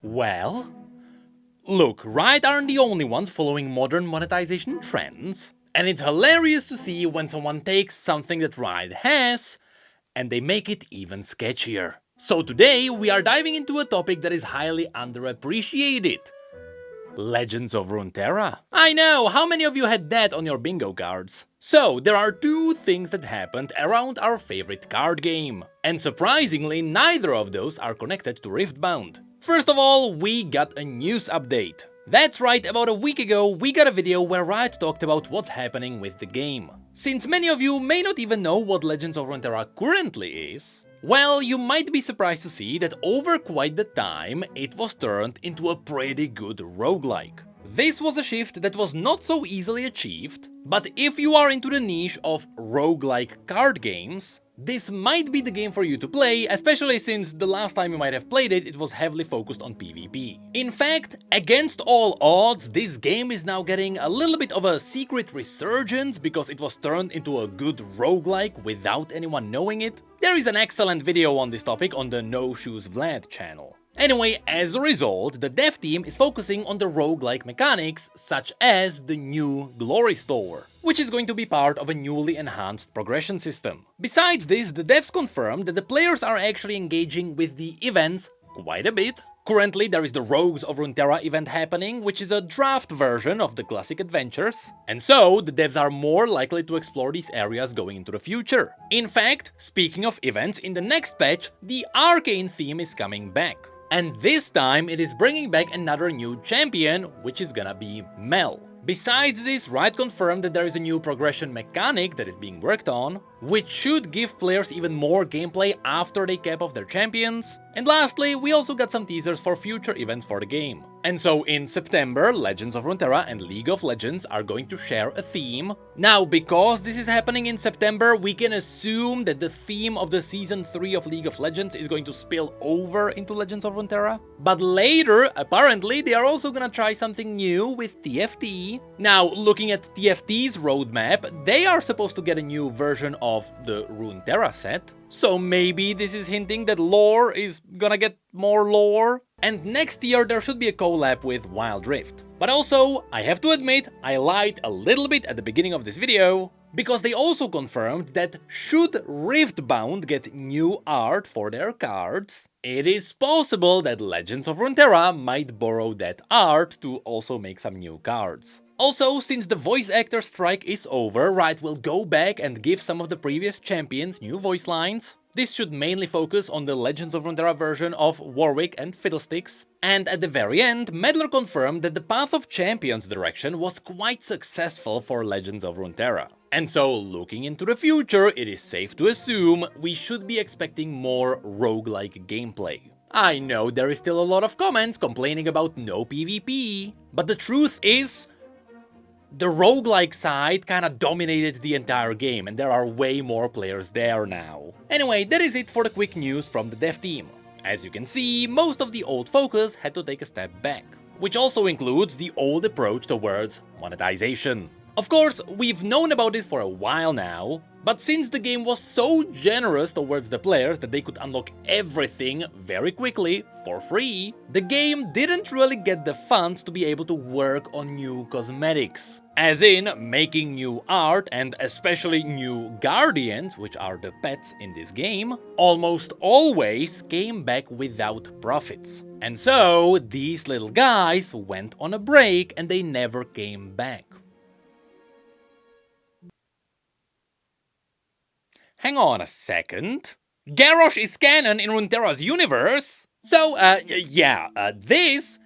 Well, look, Riot aren't the only ones following modern monetization trends, and it's hilarious to see when someone takes something that Riot has and they make it even sketchier. So today we are diving into a topic that is highly underappreciated. Legends of Runeterra. I know, how many of you had that on your bingo cards? So, there are two things that happened around our favorite card game. And surprisingly, neither of those are connected to Riftbound. First of all, we got a news update. That's right, about a week ago we got a video where Riot talked about what's happening with the game. Since many of you may not even know what Legends of Runeterra currently is, well, you might be surprised to see that over quite the time it was turned into a pretty good roguelike. This was a shift that was not so easily achieved, but if you are into the niche of roguelike card games, this might be the game for you to play, especially since the last time you might have played it, it was heavily focused on PvP. In fact, against all odds, this game is now getting a little bit of a secret resurgence because it was turned into a good roguelike without anyone knowing it. There is an excellent video on this topic on the No Shoes Vlad channel. Anyway, as a result, the dev team is focusing on the roguelike mechanics, such as the new Glory Store, which is going to be part of a newly enhanced progression system. Besides this, the devs confirmed that the players are actually engaging with the events quite a bit. Currently, there is the Rogues of Runeterra event happening, which is a draft version of the classic adventures, and so the devs are more likely to explore these areas going into the future. In fact, speaking of events, in the next patch, the Arcane theme is coming back. And this time it is bringing back another new champion, which is gonna be Mel. Besides this, Riot confirmed that there is a new progression mechanic that is being worked on, which should give players even more gameplay after they cap off their champions. And lastly, we also got some teasers for future events for the game. And so in September, Legends of Runeterra and League of Legends are going to share a theme. Now, because this is happening in September, we can assume that the theme of the Season 3 of League of Legends is going to spill over into Legends of Runeterra. But later, apparently, they are also gonna try something new with TFT. Now, looking at TFT's roadmap, they are supposed to get a new version of the Runeterra set. So maybe this is hinting that lore is gonna get more lore. And next year there should be a collab with Wild Rift. But also, I have to admit, I lied a little bit at the beginning of this video, because they also confirmed that should Riftbound get new art for their cards, it is possible that Legends of Runeterra might borrow that art to also make some new cards. Also, since the voice actor strike is over, Riot will go back and give some of the previous champions new voice lines. This should mainly focus on the Legends of Runeterra version of Warwick and Fiddlesticks. And at the very end, Meddler confirmed that the Path of Champions direction was quite successful for Legends of Runeterra. And so, looking into the future, it is safe to assume we should be expecting more roguelike gameplay. I know there is still a lot of comments complaining about no PvP, but the truth is, the roguelike side kinda dominated the entire game, and there are way more players there now. Anyway, that is it for the quick news from the dev team. As you can see, most of the old focus had to take a step back, which also includes the old approach towards monetization. Of course, we've known about this for a while now, but since the game was so generous towards the players that they could unlock everything very quickly, for free, the game didn't really get the funds to be able to work on new cosmetics. As in, making new art and especially new guardians, which are the pets in this game, almost always came back without profits. And so, these little guys went on a break and they never came back. Hang on a second. Garrosh is canon in Runeterra's universe? So, this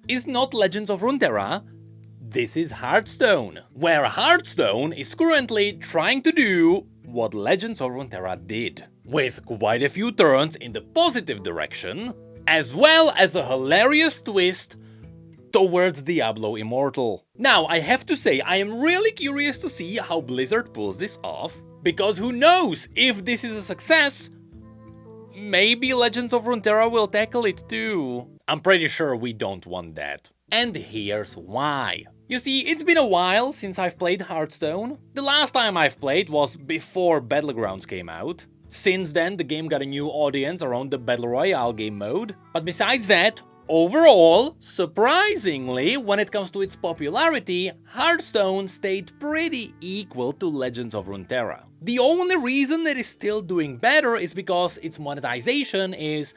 is not Legends of Runeterra, this is Hearthstone, where Hearthstone is currently trying to do what Legends of Runeterra did, with quite a few turns in the positive direction, as well as a hilarious twist towards Diablo Immortal. Now, I have to say, I am really curious to see how Blizzard pulls this off, because who knows, if this is a success, maybe Legends of Runeterra will tackle it too. I'm pretty sure we don't want that. And here's why. You see, it's been a while since I've played Hearthstone. The last time I've played was before Battlegrounds came out. Since then, the game got a new audience around the Battle Royale game mode. But besides that, Overall, surprisingly, when it comes to its popularity, Hearthstone stayed pretty equal to Legends of Runeterra. The only reason it is still doing better is because its monetization is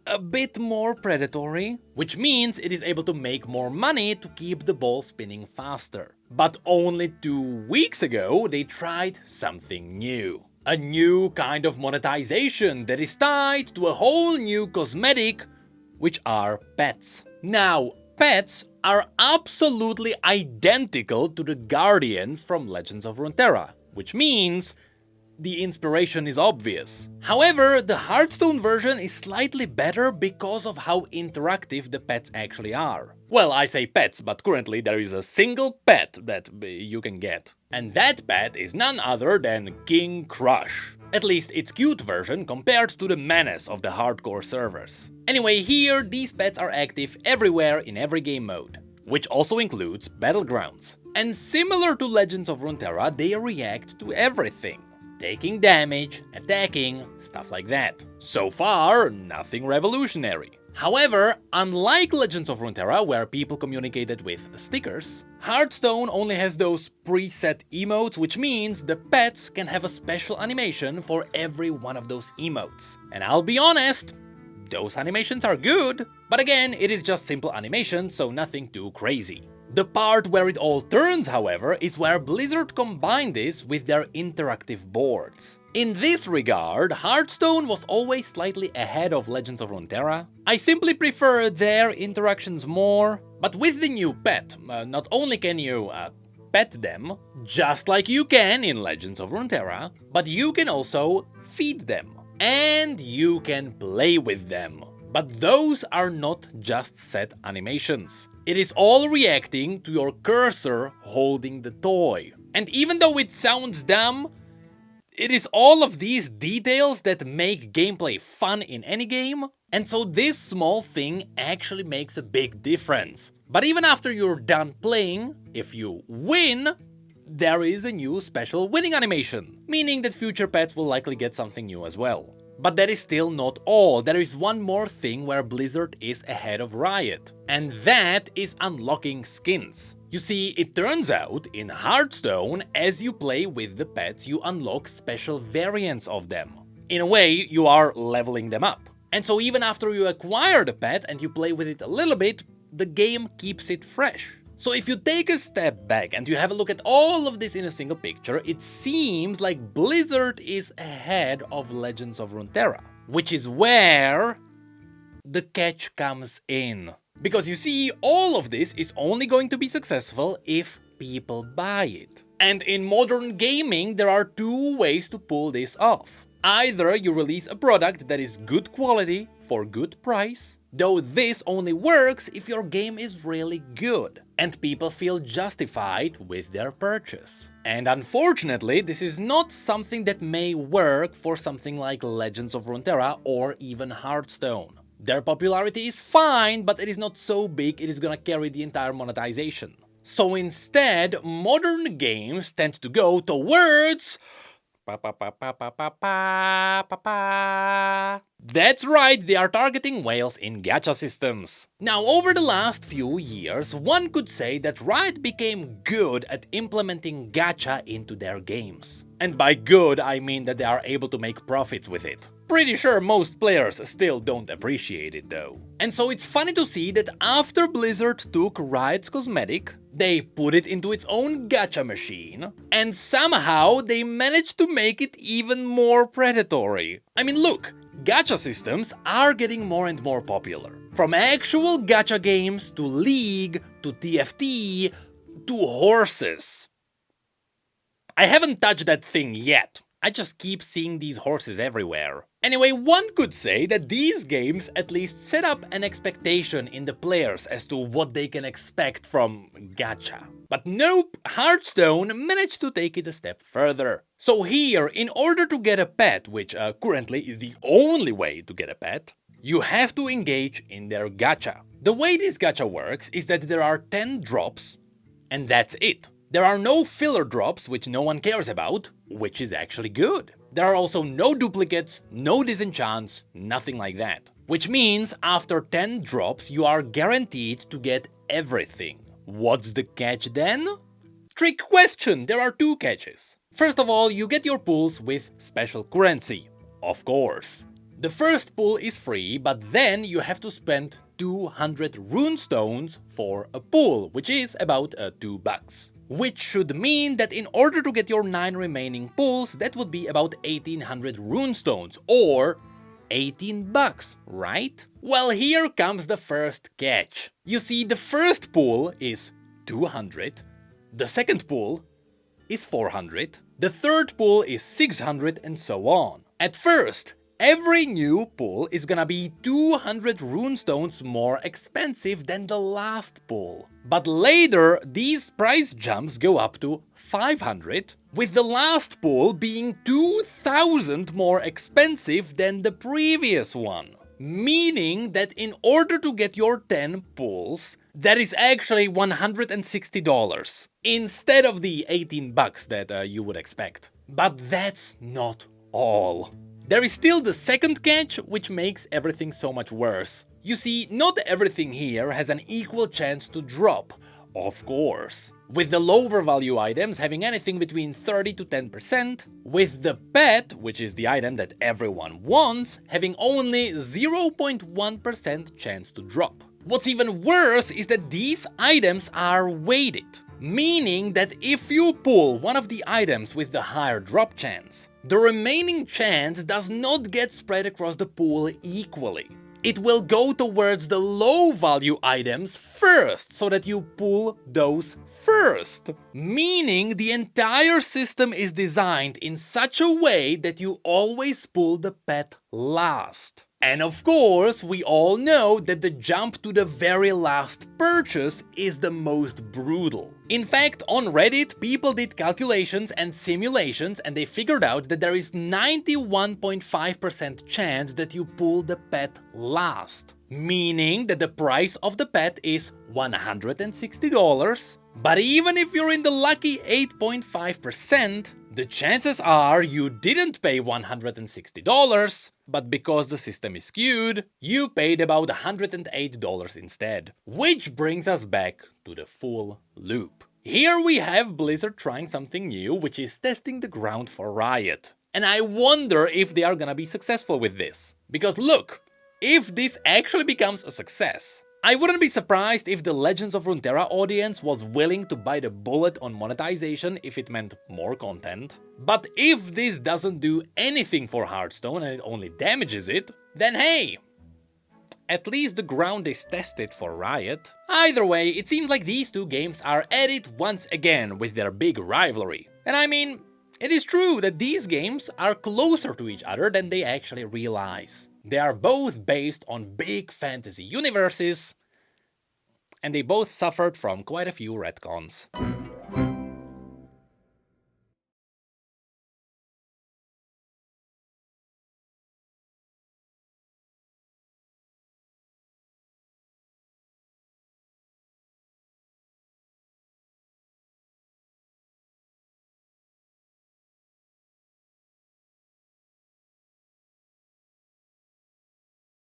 a bit more predatory, which means it is able to make more money to keep the ball spinning faster. But only 2 weeks ago, they tried something new. A new kind of monetization that is tied to a whole new cosmetic, which are pets. Now, pets are absolutely identical to the Guardians from Legends of Runeterra, which means the inspiration is obvious. However, the Hearthstone version is slightly better because of how interactive the pets actually are. Well, I say pets, but currently there is a single pet that you can get. And that pet is none other than King Crush. At least its cute version compared to the menace of the hardcore servers. Anyway, here these pets are active everywhere in every game mode, which also includes Battlegrounds. And similar to Legends of Runeterra, they react to everything. Taking damage, attacking, stuff like that. So far, nothing revolutionary. However, unlike Legends of Runeterra, where people communicated with stickers, Hearthstone only has those preset emotes, which means the pets can have a special animation for every one of those emotes. And I'll be honest, those animations are good, but again, it is just simple animation, so nothing too crazy. The part where it all turns, however, is where Blizzard combined this with their interactive boards. In this regard, Hearthstone was always slightly ahead of Legends of Runeterra. I simply prefer their interactions more, but with the new pet, not only can you pet them, just like you can in Legends of Runeterra, but you can also feed them. And you can play with them. But those are not just set animations. It is all reacting to your cursor holding the toy. And even though it sounds dumb, it is all of these details that make gameplay fun in any game. And so this small thing actually makes a big difference. But even after you're done playing, if you win, there is a new special winning animation, meaning that future pets will likely get something new as well. But that is still not all. There is one more thing where Blizzard is ahead of Riot, and that is unlocking skins. You see, it turns out in Hearthstone, as you play with the pets, you unlock special variants of them. In a way, you are leveling them up. And so even after you acquire the pet and you play with it a little bit, the game keeps it fresh. So if you take a step back and you have a look at all of this in a single picture, it seems like Blizzard is ahead of Legends of Runeterra, which is where the catch comes in. Because you see, all of this is only going to be successful if people buy it. And in modern gaming, there are two ways to pull this off. Either you release a product that is good quality for good price, though this only works if your game is really good and people feel justified with their purchase. And unfortunately, this is not something that may work for something like Legends of Runeterra or even Hearthstone. Their popularity is fine, but it is not so big it is gonna carry the entire monetization. So instead, modern games tend to go towards That's right, they are targeting whales in gacha systems. Now, over the last few years, one could say that Riot became good at implementing gacha into their games. And by good, I mean that they are able to make profits with it. Pretty sure most players still don't appreciate it though. And so it's funny to see that after Blizzard took Riot's cosmetic, they put it into its own gacha machine, and somehow they managed to make it even more predatory. I mean, look, gacha systems are getting more and more popular. From actual gacha games to League to TFT to horses. I haven't touched that thing yet. I just keep seeing these horses everywhere. Anyway, one could say that these games at least set up an expectation in the players as to what they can expect from gacha. But nope, Hearthstone managed to take it a step further. So here, in order to get a pet, which currently is the only way to get a pet, you have to engage in their gacha. The way this gacha works is that there are 10 drops, and that's it. There are no filler drops, which no one cares about, which is actually good. There are also no duplicates, no disenchants, nothing like that. Which means after 10 drops you are guaranteed to get everything. What's the catch then? Trick question, there are two catches. First of all, you get your pulls with special currency, of course. The first pull is free, but then you have to spend 200 rune stones for a pull, which is about $2. Which should mean that in order to get your 9 remaining pulls, that would be about 1800 rune stones, or $18, right? Well, here comes the first catch. You see, the first pull is 200, the second pull is 400, the third pull is 600, and so on. At first, every new pull is gonna be 200 runestones more expensive than the last pull. But later, these price jumps go up to 500, with the last pull being 2000 more expensive than the previous one. Meaning that in order to get your 10 pulls, that is actually $160, instead of the $18 that you would expect. But that's not all. There is still the second catch, which makes everything so much worse. You see, not everything here has an equal chance to drop, of course. With the lower value items having anything between 30 to 10%, with the pet, which is the item that everyone wants, having only 0.1% chance to drop. What's even worse is that these items are weighted, meaning that if you pull one of the items with the higher drop chance, the remaining chance does not get spread across the pool equally. It will go towards the low value items first, so that you pull those first. Meaning the entire system is designed in such a way that you always pull the pet last. And of course, we all know that the jump to the very last purchase is the most brutal. In fact, on Reddit, people did calculations and simulations and they figured out that there is 91.5% chance that you pull the pet last. Meaning that the price of the pet is $160. But even if you're in the lucky 8.5%, the chances are you didn't pay $160, but because the system is skewed, you paid about $108 instead. Which brings us back to the full loop. Here we have Blizzard trying something new, which is testing the ground for Riot. And I wonder if they are gonna be successful with this. Because look, if this actually becomes a success, I wouldn't be surprised if the Legends of Runeterra audience was willing to bite a bullet on monetization if it meant more content. But if this doesn't do anything for Hearthstone and it only damages it, then hey, at least the ground is tested for Riot. Either way, it seems like these two games are at it once again with their big rivalry. And I mean, it is true that these games are closer to each other than they actually realize. They are both based on big fantasy universes, and they both suffered from quite a few retcons.